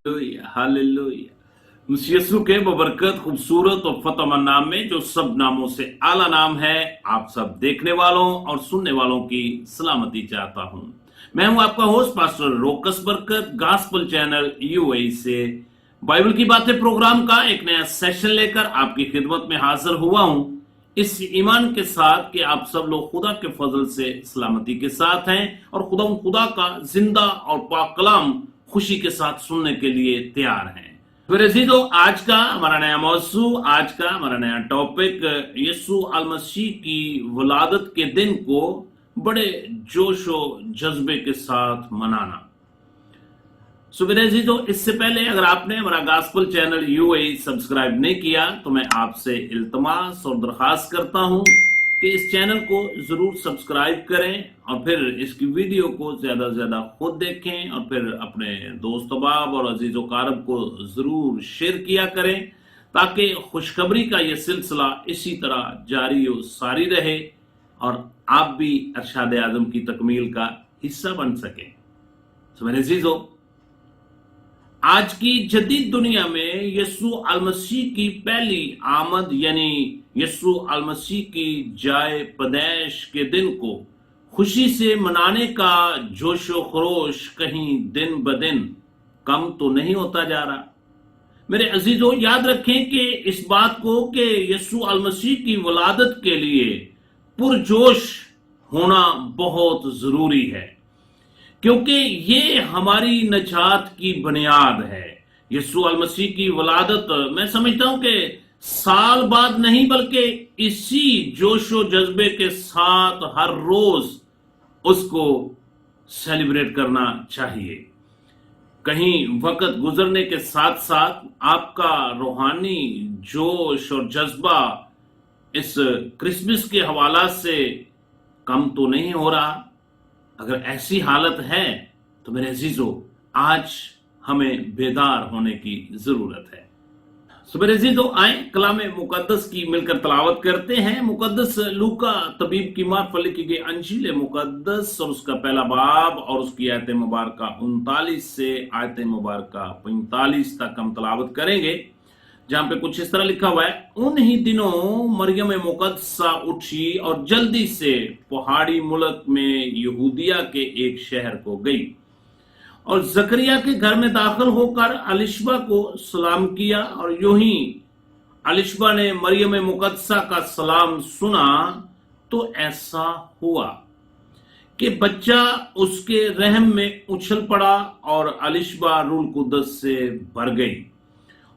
Hallelujah. उस यीशु के बबरकत खूबसूरत और फतेहमंद नाम में जो सब नामों से आला नाम है, आप सब देखने वालों और सुनने वालों की सलामती चाहता हूं। मैं हूं आपका होस्ट पास्टर रोकस बरकत, गॉस्पेल चैनल यूएई से बाइबल की बातें प्रोग्राम का एक नया सेशन लेकर आपकी खिदमत में हाजिर हुआ हूं, इस ईमान के साथ कि आप सब लोग खुदा के फजल से सलामती के साथ हैं और खुदा का जिंदा और पाक कलाम खुशी के साथ सुनने के लिए तैयार हैं। फिर अजीजों, आज का हमारा नया मौजू, आज का हमारा नया टॉपिक यीशु अल मसीह की वलादत के दिन को बड़े जोशो जज्बे के साथ मनाना। सुबह अजीजों, इससे पहले अगर आपने हमारा गॉस्पेल चैनल यूएई सब्सक्राइब नहीं किया तो मैं आपसे इल्तमास और दरखास्त करता हूं कि इस चैनल को जरूर सब्सक्राइब करें और फिर इसकी वीडियो को ज्यादा से ज्यादा खुद देखें और फिर अपने दोस्त अहबाब और अजीजो कारब को जरूर शेयर किया करें, ताकि खुशखबरी का यह सिलसिला इसी तरह जारी और सारी रहे और आप भी अरशाद आजम की तकमील का हिस्सा बन सकें। तो मेरे अजीजों, आज की जदीद दुनिया में यीशु अल मसीह की पहली आमद यानी यीशु अल मसीह की जाए पैदाइश के दिन को खुशी से मनाने का जोशो खरोश कहीं दिन ब दिन कम तो नहीं होता जा रहा। मेरे अजीजों, याद रखें कि इस बात को कि यीशु अल मसीह की वलादत के लिए पुरजोश होना बहुत जरूरी है, क्योंकि ये हमारी नजात की बुनियाद है। यीशु अल मसीह की वलादत मैं समझता हूं कि साल बाद नहीं बल्कि इसी जोशो जज्बे के साथ हर रोज उसको सेलिब्रेट करना चाहिए। कहीं वक्त गुजरने के साथ साथ आपका रूहानी जोश और जज्बा इस क्रिसमस के हवाला से कम तो नहीं हो रहा। अगर ऐसी हालत है तो मेरे अजीजों, आज हमें बेदार होने की जरूरत है। सो मेरे अजीजों, आए कलाम मुकद्दस की मिलकर तलावत करते हैं। मुकद्दस लूका तबीब की मार्फत लिखी गई अंजील मुकद्दस और उसका पहला बाब और उसकी आयत मुबारक 39 से आयत मुबारक 45 तक हम तलावत करेंगे, जहां पे कुछ इस तरह लिखा हुआ है। उन्हीं दिनों मरियम मुकद्दसा उठी और जल्दी से पहाड़ी मुल्क में यहूदिया के एक शहर को गई और जकरिया के घर में दाखिल होकर अलिशबा को सलाम किया। और यूं ही अलिशबा ने मरियम मुकद्दसा का सलाम सुना तो ऐसा हुआ कि बच्चा उसके रहम में उछल पड़ा और अलिशबा रूल कुद्दस से भर गई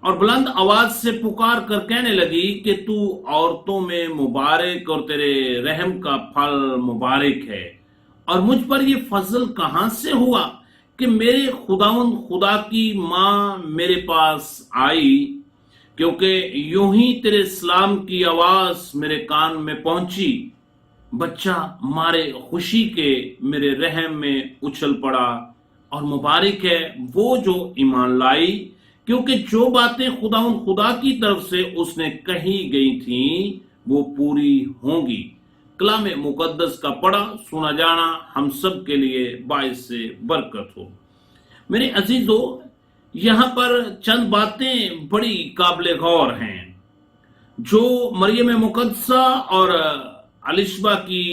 और बुलंद आवाज से पुकार कर कहने लगी कि तू औरतों में मुबारक और तेरे रहम का फल मुबारक है। और मुझ पर ये फजल कहां से हुआ कि मेरे खुदा की मां मेरे पास आई, क्योंकि यूं ही तेरे सलाम की आवाज मेरे कान में पहुंची, बच्चा मारे खुशी के मेरे रहम में उछल पड़ा और मुबारक है वो जो ईमान लाई, क्योंकि जो बातें खुदा की तरफ से उसने कही गई थी वो पूरी होंगी। कलाम मुकद्दस का पढ़ा सुना जाना हम सब के लिए बाइस से बरकत हो। मेरे अजीजों, यहां पर चंद बातें बड़ी काबिल गौर हैं जो मरियम मुकद्दसा और अलिशबा की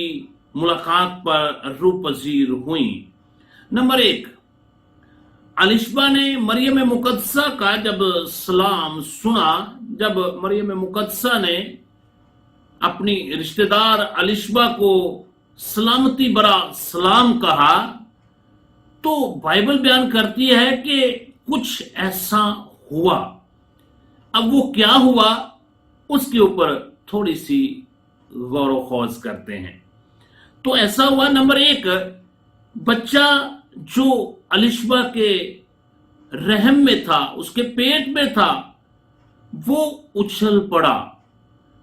मुलाकात पर रूपजीर हुई। नंबर 1, अलिशबा ने मरियम मुकद्दसा का जब सलाम सुना, जब मरियम मुकद्दसा ने अपनी रिश्तेदार अलिशबा को सलामती भरा सलाम कहा, तो बाइबल बयान करती है कि कुछ ऐसा हुआ। अब वो क्या हुआ उसके ऊपर थोड़ी सी गौर व खौज करते हैं। तो ऐसा हुआ, नंबर 1, बच्चा जो अलिशबा के रहम में था, उसके पेट में था, वो उछल पड़ा,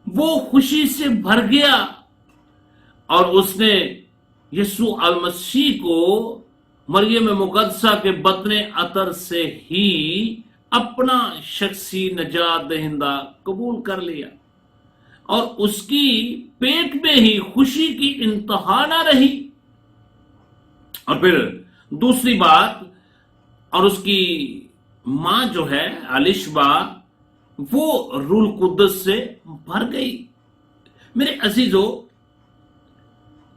वो खुशी से भर गया और उसने यीशु अल मसीह को मरियम मुकद्दसा के बतने अतर से ही अपना शख्सी नजात दहिंदा कबूल कर लिया और उसकी पेट में ही खुशी की इंतहा ना रही। और फिर दूसरी बात, और उसकी मां जो है अलिशबा वो रूल कुद्दस से भर गई। मेरे अजीजों,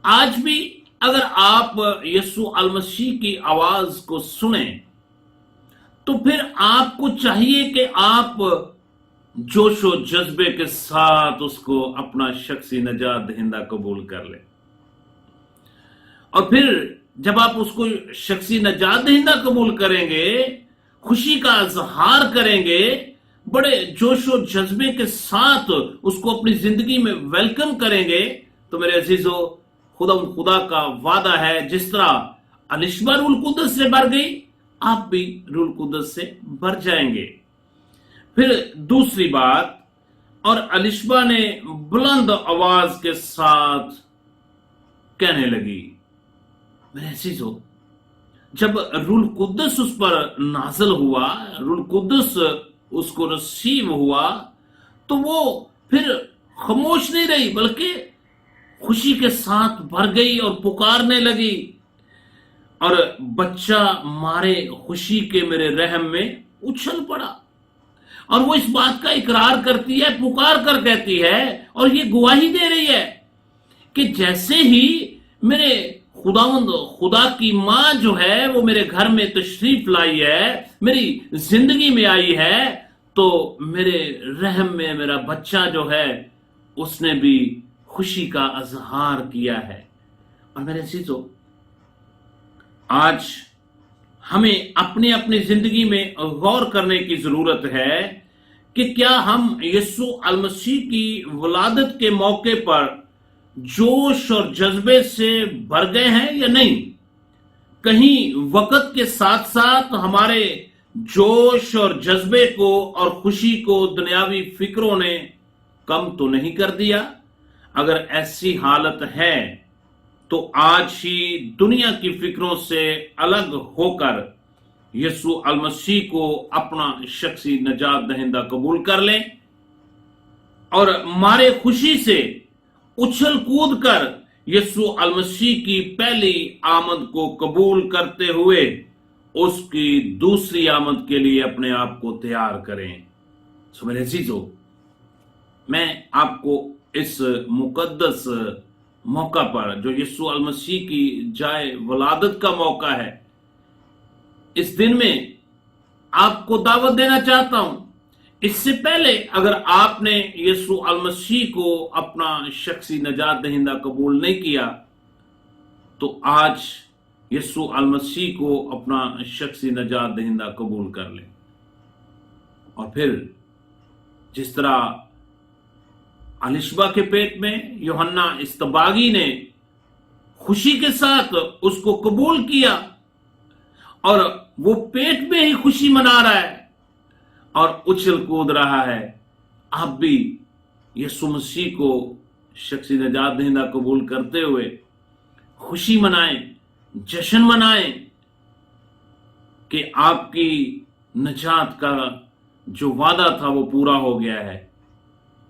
आज भी अगर आप यीशु अल मसीह की आवाज को सुने तो फिर आपको चाहिए कि आप जोशो जज्बे के साथ उसको अपना शख्सी नजात दहिंदा कबूल कर ले। और फिर जब आप उसको शख्सी नजात दहिंदा कबूल करेंगे, खुशी का इजहार करेंगे, बड़े जोशो जज्बे के साथ उसको अपनी जिंदगी में वेलकम करेंगे, तो मेरे अजीजों, खुदा का वादा है, जिस तरह अलिशबा रूल कुद्दस से भर गई, आप भी रूल कुद्दस से भर जाएंगे। फिर दूसरी बात, और अलिशबा ने बुलंद आवाज के साथ कहने लगी। मेरे अजीजों, जब रूल कुद्दस उस पर नाज़िल हुआ, रूल कुद्दस उसको नसीब हुआ, तो वो फिर खामोश नहीं रही, बल्कि खुशी के साथ भर गई और पुकारने लगी। और बच्चा मारे खुशी के मेरे रहम में उछल पड़ा। और वो इस बात का इकरार करती है, पुकार कर कहती है, और ये गवाही दे रही है कि जैसे ही मेरे खुदा की मां जो है वो मेरे घर में तशरीफ लाई है, मेरी जिंदगी में आई है, तो मेरे रहम में मेरा बच्चा जो है उसने भी खुशी का इजहार किया है। और मेरे अजीजों, आज हमें अपनी अपनी जिंदगी में गौर करने की जरूरत है कि क्या हम यीशु अल मसीह की वलादत के मौके पर जोश और जज्बे से भर गए हैं या नहीं। कहीं वक्त के साथ साथ हमारे जोश और जज्बे को और खुशी को दुनियावी फिक्रों ने कम तो नहीं कर दिया। अगर ऐसी हालत है तो आज ही दुनिया की फिक्रों से अलग होकर यीशु अल मसीह को अपना शख्सी नजात दहिंदा कबूल कर लें और मारे खुशी से उछल कूद कर यीशु अल मसीह की पहली आमद को कबूल करते हुए उसकी दूसरी आमद के लिए अपने आप को तैयार करें। सो मेरे अजीजों, मैं आपको इस मुकद्दस मौका पर, जो यीशु अल मसीह की जाए वलादत का मौका है, इस दिन में आपको दावत देना चाहता हूं। इससे पहले अगर आपने यीशु अल मसीह को अपना शख्सी नजात दहिंदा कबूल नहीं किया, तो आज यीशु अल मसीह को अपना शख्सी नजात दहिंदा कबूल कर लें। और फिर जिस तरह अलिशबा के पेट में यूहन्ना इस्तबागी ने खुशी के साथ उसको कबूल किया और वो पेट में ही खुशी मना रहा है और उछल कूद रहा है, आप भी यीशु मसीह को शख्सी नजात दहिंदा कबूल करते हुए खुशी मनाएं, जश्न मनाएं कि आपकी नजात का जो वादा था वो पूरा हो गया है।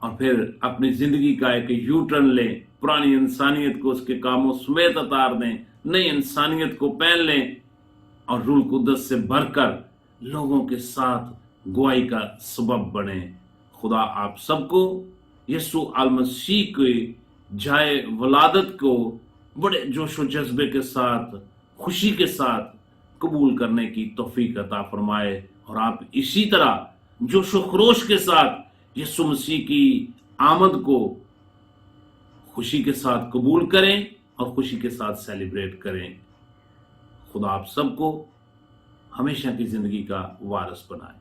और फिर अपनी जिंदगी का एक यू टर्न लें, पुरानी इंसानियत को उसके कामों समेत उतार दें, नई इंसानियत को पहन लें और रूह कुद्दस से भरकर लोगों के साथ गवाही का सबब बने। खुदा आप सबको यीशु अल मसीह के जाए वलादत को बड़े जोशो जज्बे के साथ, खुशी के साथ कबूल करने की तौफीक अता फरमाए और आप इसी तरह जोशो खरोश के साथ यीशु मसीह की आमद को खुशी के साथ कबूल करें और खुशी के साथ सेलिब्रेट करें। खुदा आप सबको हमेशा की जिंदगी का वारिस बनाए।